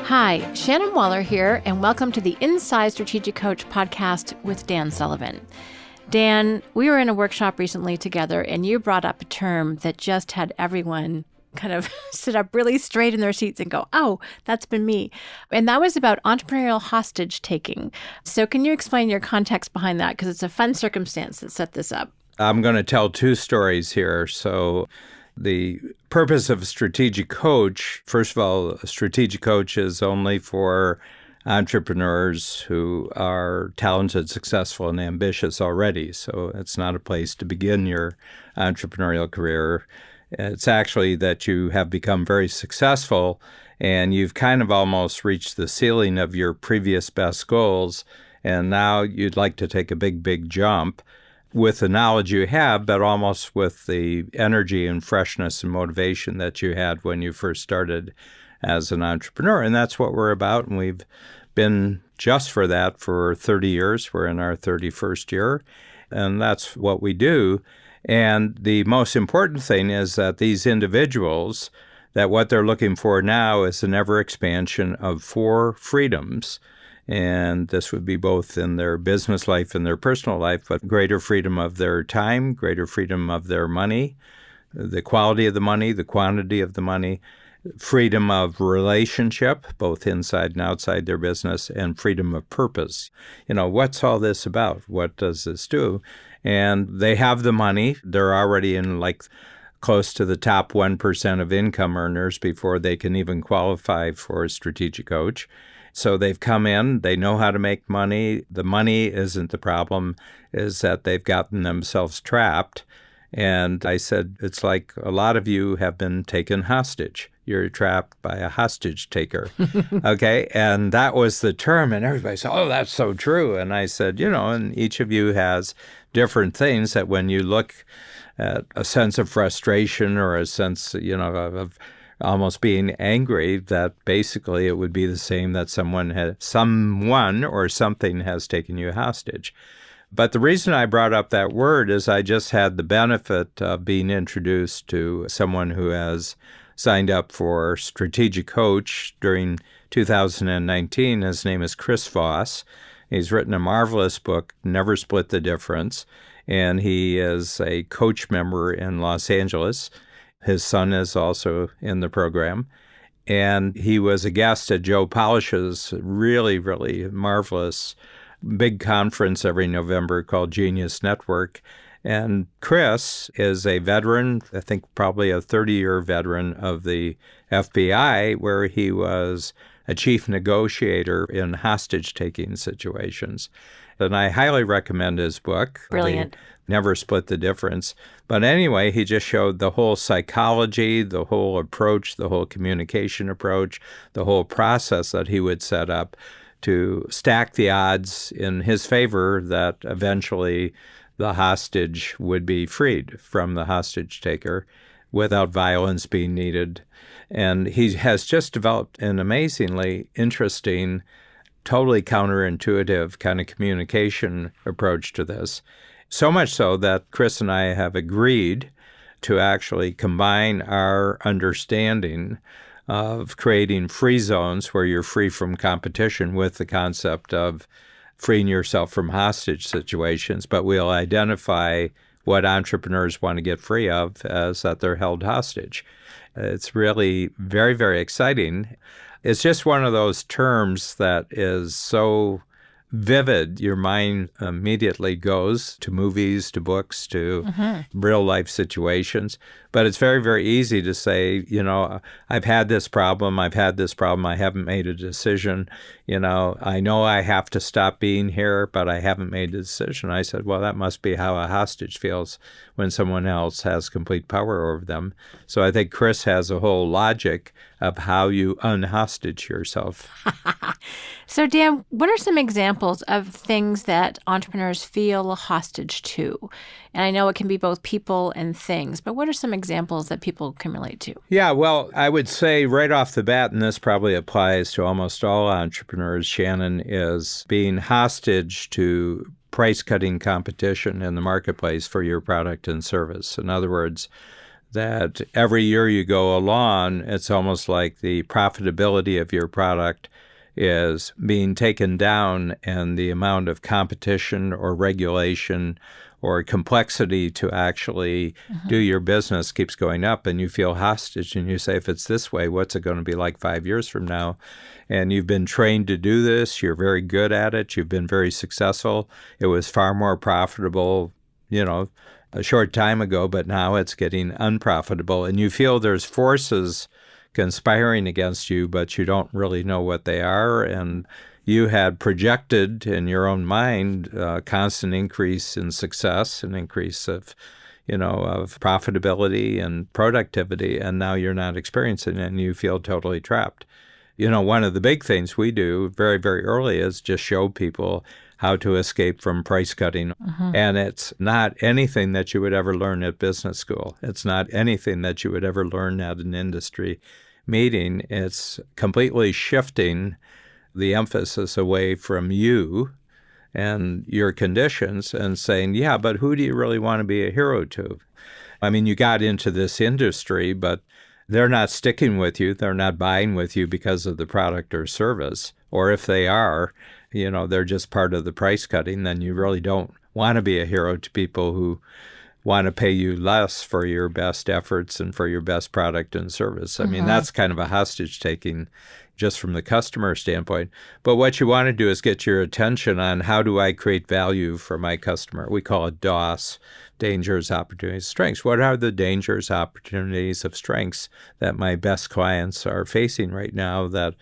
Hi, Shannon Waller here, and welcome to the Inside Strategic Coach podcast with Dan Sullivan. Dan, we were in a workshop recently together, and you brought up a term that just had everyone kind of sit up really straight in their seats and go, oh, that's been me. And that was about entrepreneurial hostage taking. So can you explain your context behind that? Because it's a fun circumstance that set this up. I'm going to tell two stories here. So the purpose of a strategic coach, first of all, a strategic coach is only for entrepreneurs who are talented, successful, and ambitious already. So it's not a place to begin your entrepreneurial career. It's actually that you have become very successful and you've kind of almost reached the ceiling of your previous best goals. And now you'd like to take a big jump with the knowledge you have, but almost with the energy and freshness and motivation that you had when you first started as an entrepreneur. And that's what we're about. And we've been just for that for 30 years. We're in our 31st year. And that's what we do. And the most important thing is that these individuals, that what they're looking for now is an ever expansion of 4 freedoms. And this would be both in their business life and their personal life, but greater freedom of their time, greater freedom of their money, the quality of the money, the quantity of the money, freedom of relationship, both inside and outside their business, and freedom of purpose. You know, what's all this about? What does this do? And they have the money. They're already in close to the top 1% of income earners before they can even qualify for a strategic coach. So they've come in, they know how to make money. The money isn't the problem, is that they've gotten themselves trapped. And I said, it's like a lot of you have been taken hostage. You're trapped by a hostage taker. Okay. And that was the term. And everybody said, oh, that's so true. And I said, and each of you has different things that when you look at a sense of frustration or a sense, of almost being angry, that basically it would be the same that someone or something has taken you hostage. But the reason I brought up that word is I just had the benefit of being introduced to someone who has signed up for strategic coach during 2019. His name is Chris Voss. He's written a marvelous book, Never Split the Difference, and he is a coach member in Los Angeles. His son is also in the program. And he was a guest at Joe Polish's really, really marvelous big conference every November called Genius Network. And Chris is a veteran, I think probably a 30-year veteran of the FBI, where he was a chief negotiator in hostage-taking situations. And I highly recommend his book. Brilliant. Never Split the Difference. But anyway, he just showed the whole psychology, the whole approach, the whole communication approach, the whole process that he would set up to stack the odds in his favor that eventually the hostage would be freed from the hostage taker without violence being needed. And he has just developed an amazingly interesting, totally counterintuitive kind of communication approach to this. So much so that Chris and I have agreed to actually combine our understanding of creating free zones where you're free from competition with the concept of freeing yourself from hostage situations. But we'll identify what entrepreneurs want to get free of as that they're held hostage. It's really very, very exciting. It's just one of those terms that is so vivid, your mind immediately goes to movies, to books, to real life situations. But it's very, very easy to say, I've had this problem, I haven't made a decision. I know I have to stop being here, but I haven't made a decision. I said, well, that must be how a hostage feels when someone else has complete power over them. So I think Chris has a whole logic of how you unhostage yourself. So, Dan, what are some examples of things that entrepreneurs feel hostage to? And I know it can be both people and things, but what are some examples that people can relate to? Yeah, well, I would say right off the bat, and this probably applies to almost all entrepreneurs, Shannon, is being hostage to price-cutting competition in the marketplace for your product and service. In other words, that every year you go along, it's almost like the profitability of your product is being taken down and the amount of competition or regulation or complexity to actually do your business keeps going up, and you feel hostage and you say, if it's this way, what's it going to be like 5 years from now? And you've been trained to do this. You're very good at it. You've been very successful. It was far more profitable, a short time ago, but now it's getting unprofitable. And you feel there's forces conspiring against you, but you don't really know what they are. And you had projected in your own mind a constant increase in success, an increase of profitability and productivity, and now you're not experiencing it and you feel totally trapped. One of the big things we do very, very early is just show people how to escape from price cutting. And it's not anything that you would ever learn at business school. It's not anything that you would ever learn at an industry meeting. It's completely shifting the emphasis away from you and your conditions and saying, yeah, but who do you really want to be a hero to? I mean, you got into this industry, but they're not sticking with you. They're not buying with you because of the product or service. Or if they are, they're just part of the price cutting, then you really don't want to be a hero to people who want to pay you less for your best efforts and for your best product and service. I mean, that's kind of a hostage taking just from the customer standpoint. But what you want to do is get your attention on how do I create value for my customer? We call it DOS, dangers, opportunities, strengths. What are the dangers, opportunities of strengths that my best clients are facing right now that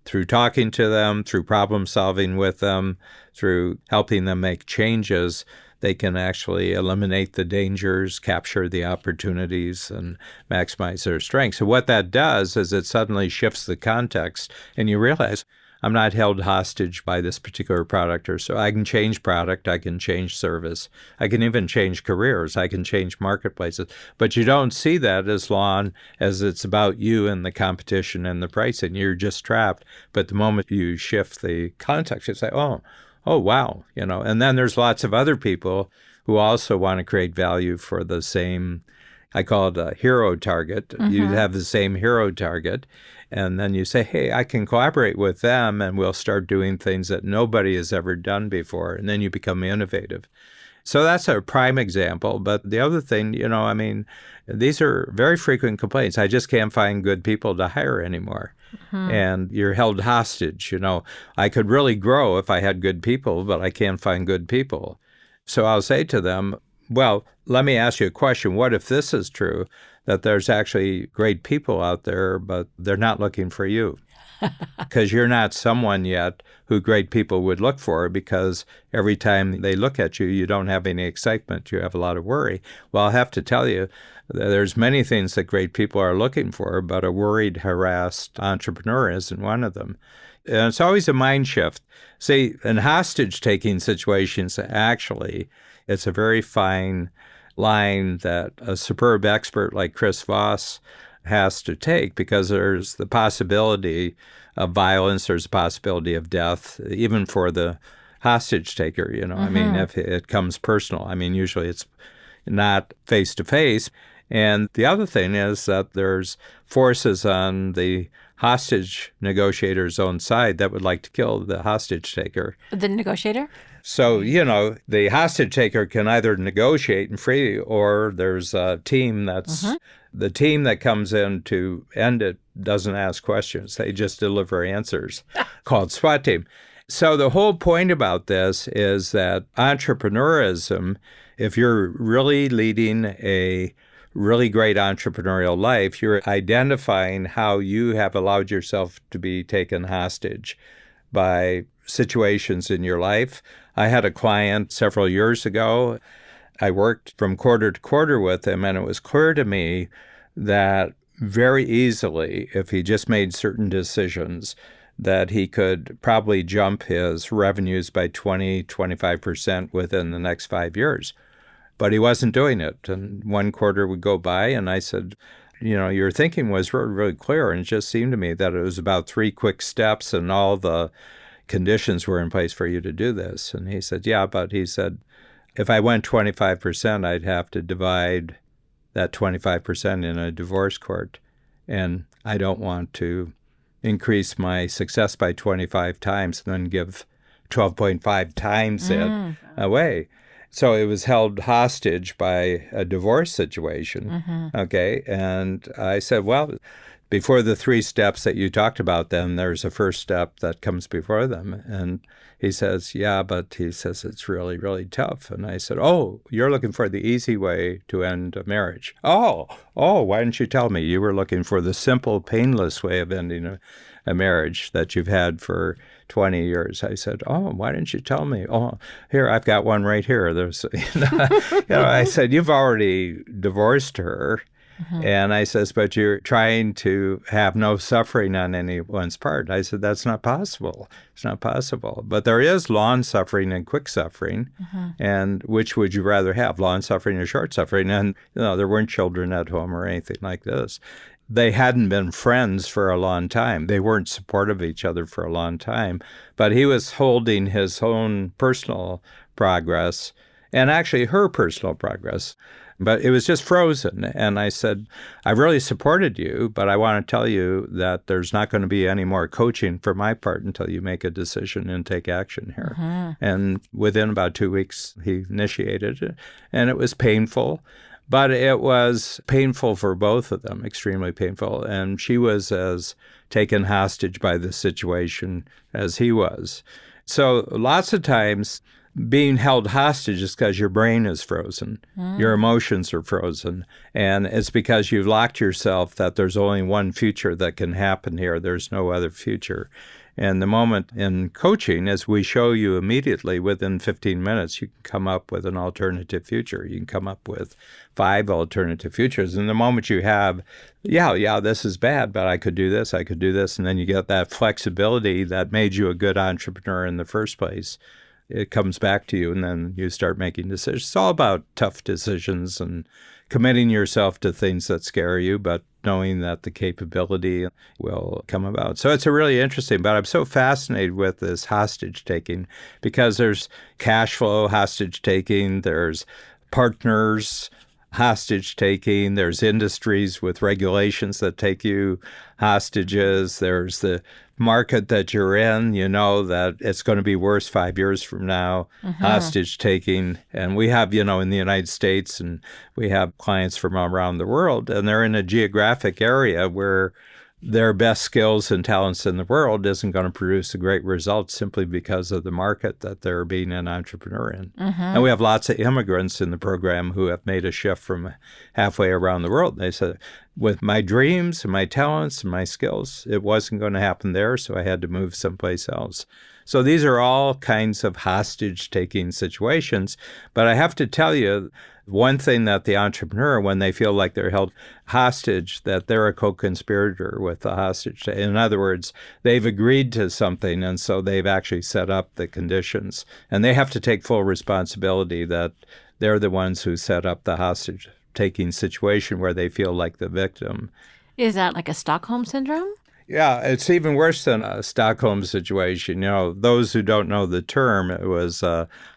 through talking to them, through problem solving with them, through helping them make changes, they can actually eliminate the dangers, capture the opportunities, and maximize their strengths. So what that does is it suddenly shifts the context, and you realize I'm not held hostage by this particular product, or so I can change product, I can change service, I can even change careers, I can change marketplaces. But you don't see that as long as it's about you and the competition and the pricing. You're just trapped. But the moment you shift the context, you say, oh, wow, and then there's lots of other people who also want to create value for the same, I call it a hero target. You have the same hero target, and then you say, hey, I can collaborate with them, and we'll start doing things that nobody has ever done before, and then you become innovative. So that's a prime example. But the other thing, these are very frequent complaints. I just can't find good people to hire anymore. And you're held hostage. I could really grow if I had good people, but I can't find good people. So I'll say to them, well, let me ask you a question. What if this is true, that there's actually great people out there, but they're not looking for you? Because you're not someone yet who great people would look for, because every time they look at you, you don't have any excitement. You have a lot of worry. Well, I'll have to tell you, there's many things that great people are looking for, but a worried, harassed entrepreneur isn't one of them. And it's always a mind shift. See, in hostage-taking situations, actually, it's a very fine line that a superb expert like Chris Voss has to take, because there's the possibility of violence, there's a possibility of death, even for the hostage taker, I mean, if it comes personal. Usually it's not face-to-face. And the other thing is that there's forces on the hostage negotiator's own side that would like to kill the hostage taker. The negotiator? So, the hostage taker can either negotiate and free, or there's a team that's the team that comes in to end it doesn't ask questions. They just deliver answers, called SWAT team. So the whole point about this is that entrepreneurism, if you're really leading a really great entrepreneurial life, you're identifying how you have allowed yourself to be taken hostage by situations in your life. I had a client several years ago. I worked from quarter to quarter with him, and it was clear to me that very easily, if he just made certain decisions, that he could probably jump his revenues by 20-25% within the next 5 years. But he wasn't doing it. And one quarter would go by, and I said, your thinking was really, really clear. And it just seemed to me that it was about 3 quick steps and all the conditions were in place for you to do this. And he said, yeah, but he said, if I went 25%, I'd have to divide that 25% in a divorce court. And I don't want to increase my success by 25 times and then give 12.5 times it away. So it was held hostage by a divorce situation. Okay. And I said, well, before the 3 steps that you talked about, then there's a first step that comes before them. And he says, yeah, but he says, it's really, really tough. And I said, oh, you're looking for the easy way to end a marriage. Oh, why didn't you tell me? You were looking for the simple, painless way of ending a marriage that you've had for 20 years. I said, oh, why didn't you tell me? Oh, here, I've got one right here. There's, I said, you've already divorced her. And I says, but you're trying to have no suffering on anyone's part. I said, that's not possible. It's not possible. But there is long suffering and quick suffering. And which would you rather have, long suffering or short suffering? And, there weren't children at home or anything like this. They hadn't been friends for a long time. They weren't supportive of each other for a long time. But he was holding his own personal progress and actually her personal progress. But it was just frozen. And I said, I really supported you, but I want to tell you that there's not going to be any more coaching for my part until you make a decision and take action here. And within about 2 weeks, he initiated it. And it was painful, but it was painful for both of them, extremely painful. And she was as taken hostage by the situation as he was. So lots of times, being held hostage is because your brain is frozen, your emotions are frozen, and it's because you've locked yourself that there's only one future that can happen here. There's no other future. And the moment in coaching is we show you immediately within 15 minutes, you can come up with an alternative future. You can come up with 5 alternative futures. And the moment you have, this is bad, but I could do this, and then you get that flexibility that made you a good entrepreneur in the first place. It comes back to you, and then you start making decisions. It's all about tough decisions and committing yourself to things that scare you, but knowing that the capability will come about. So it's a really interesting, but I'm so fascinated with this hostage taking because there's cash flow hostage taking, there's partners hostage taking, there's industries with regulations that take you hostages, there's the market that you're in, that it's going to be worse 5 years from now, hostage taking. And we have, in the United States, and we have clients from around the world, and they're in a geographic area where their best skills and talents in the world isn't going to produce a great result simply because of the market that they're being an entrepreneur in. And we have lots of immigrants in the program who have made a shift from halfway around the world. They said, with my dreams and my talents and my skills, it wasn't going to happen there, so I had to move someplace else. So these are all kinds of hostage-taking situations. But I have to tell you, one thing that the entrepreneur, when they feel like they're held hostage, that they're a co-conspirator with the hostage. In other words, they've agreed to something, and so they've actually set up the conditions. And they have to take full responsibility that they're the ones who set up the hostage-taking situation where they feel like the victim. Is that like a Stockholm syndrome? Yeah, it's even worse than a Stockholm situation. Those who don't know the term, it was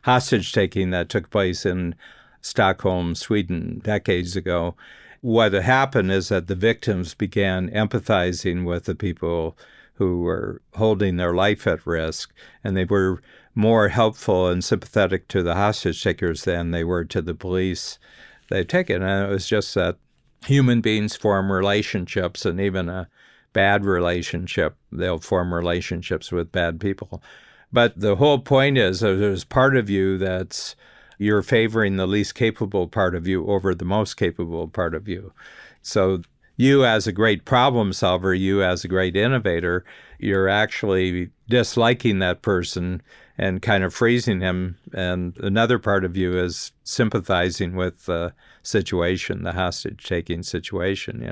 hostage-taking that took place in Stockholm, Sweden, decades ago. What happened is that the victims began empathizing with the people who were holding their life at risk, and they were more helpful and sympathetic to the hostage takers than they were to the police they'd taken. And it was just that human beings form relationships, and even a bad relationship, they'll form relationships with bad people. But the whole point is there's part of you that's you're favoring the least capable part of you over the most capable part of you. So you as a great problem solver, you as a great innovator, you're actually disliking that person and kind of freezing him. And another part of you is sympathizing with the situation, the hostage-taking situation,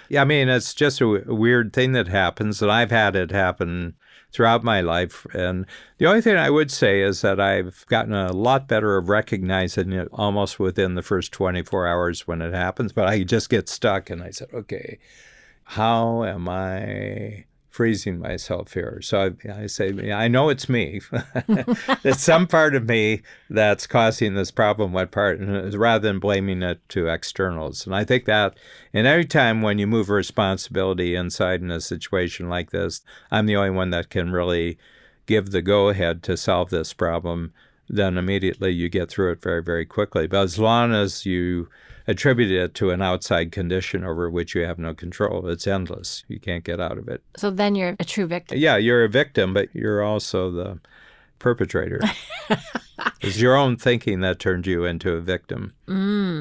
Yeah, I mean, it's just a weird thing that happens, and I've had it happen throughout my life. And the only thing I would say is that I've gotten a lot better of recognizing it almost within the first 24 hours when it happens. But I just get stuck, and I said, okay, how am I freezing myself here. So I say, I know it's me. It's some part of me that's causing this problem. What part? Rather than blaming it to externals. And I think that in every time when you move a responsibility inside in a situation like this, I'm the only one that can really give the go-ahead to solve this problem. Then immediately you get through it very, very quickly. But as long as you attribute it to an outside condition over which you have no control, it's endless. You can't get out of it. So then you're a true victim. Yeah, you're a victim, but you're also the perpetrator. It's your own thinking that turned you into a victim.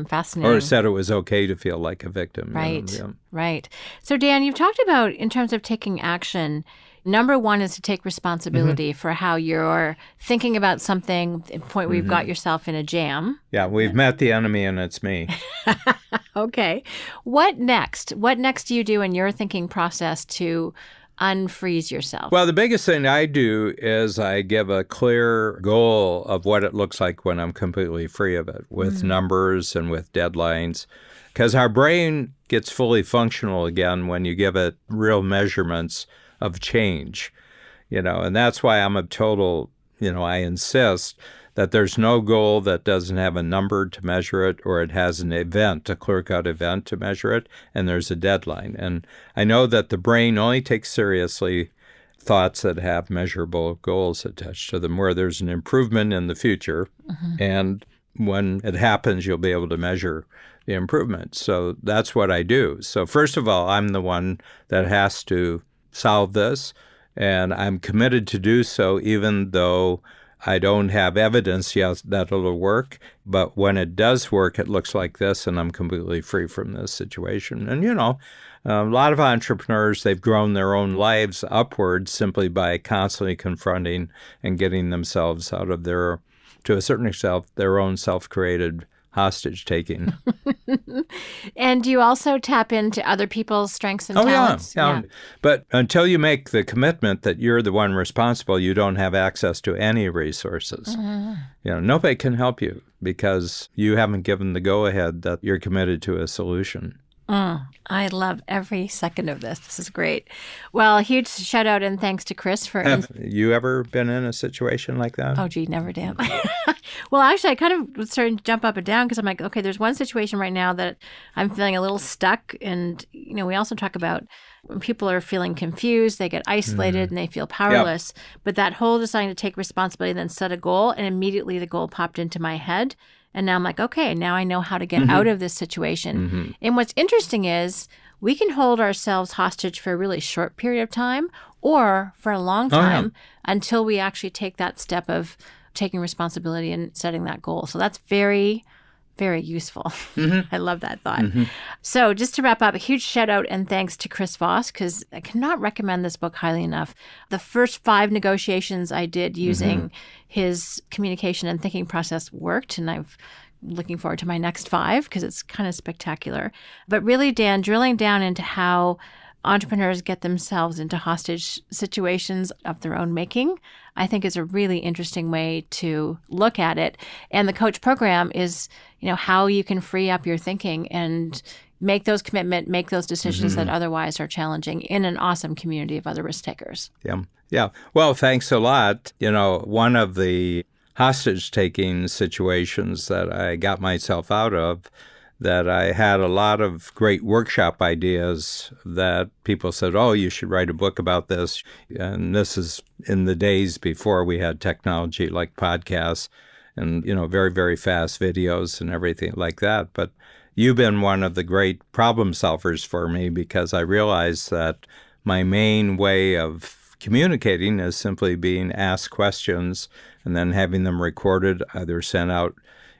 Fascinating. Or said it was okay to feel like a victim. Right, you know? right. So Dan, you've talked about, in terms of taking action, number one is to take responsibility for how you're thinking about something, the point where you've got yourself in a jam. Yeah, we've met the enemy and it's me. Okay. What next? What next do you do in your thinking process to unfreeze yourself? Well, the biggest thing I do is I give a clear goal of what it looks like when I'm completely free of it, with numbers and with deadlines. Because our brain gets fully functional again when you give it real measurements of change, and that's why I'm a total, I insist that there's no goal that doesn't have a number to measure it, or it has an event, a clear-cut event to measure it, and there's a deadline. And I know that the brain only takes seriously thoughts that have measurable goals attached to them, where there's an improvement in the future, and when it happens, you'll be able to measure the improvement. So that's what I do. So first of all, I'm the one that has to solve this, and I'm committed to do so even though I don't have evidence yet that it'll work. But when it does work, it looks like this, and I'm completely free from this situation. And, a lot of entrepreneurs, they've grown their own lives upwards simply by constantly confronting and getting themselves out of to a certain extent, their own self-created hostage taking. And do you also tap into other people's strengths and talents? Yeah. But until you make the commitment that you're the one responsible, you don't have access to any resources. Nobody can help you because you haven't given the go-ahead that you're committed to a solution. I love every second of this. This is great. Well, a huge shout out and thanks to Chris for... Have you ever been in a situation like that? Oh, gee, never, Dan. Well, actually, I kind of was starting to jump up and down because I'm like, okay, there's one situation right now that I'm feeling a little stuck. And, we also talk about when people are feeling confused, they get isolated and they feel powerless. Yep. But that whole deciding to take responsibility and then set a goal, and immediately the goal popped into my head. And now I'm like, okay, now I know how to get out of this situation. And what's interesting is we can hold ourselves hostage for a really short period of time or for a long time until we actually take that step of taking responsibility and setting that goal. So that's very, very useful. I love that thought. So just to wrap up, a huge shout out and thanks to Chris Voss, because I cannot recommend this book highly enough. The first 5 negotiations I did using his communication and thinking process worked, and I'm looking forward to my next 5 because it's kind of spectacular. But really, Dan, drilling down into how entrepreneurs get themselves into hostage situations of their own making, I think is a really interesting way to look at it. And the coach program is, how you can free up your thinking and make those commitments, make those decisions that otherwise are challenging in an awesome community of other risk takers. Yeah. Well, thanks a lot. One of the hostage-taking situations that I got myself out of, that I had a lot of great workshop ideas that people said, oh, you should write a book about this. And this is in the days before we had technology like podcasts and, very, very fast videos and everything like that. But you've been one of the great problem solvers for me because I realized that my main way of communicating is simply being asked questions and then having them recorded, either sent out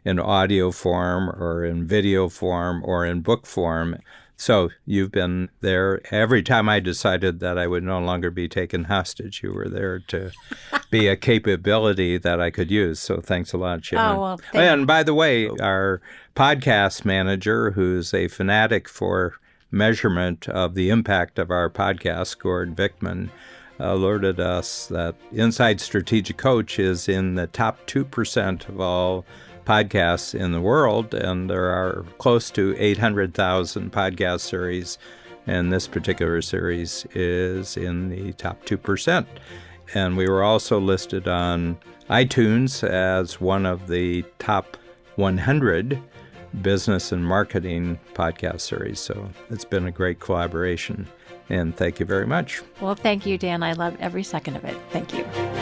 in audio form or in video form or in book form. So you've been there. Every time I decided that I would no longer be taken hostage, you were there to be a capability that I could use. So thanks a lot, Shannon. Oh, well, and by the way, our podcast manager, who's a fanatic for measurement of the impact of our podcast, Gord Vickman, alerted us that Inside Strategic Coach is in the top 2% of all podcasts in the world, and there are close to 800,000 podcast series And this particular series is in the top 2%. And we were also listed on iTunes as one of the top 100 business and marketing podcast series. So it's been a great collaboration. And thank you very much. Well, thank you, Dan. I love every second of it. Thank you.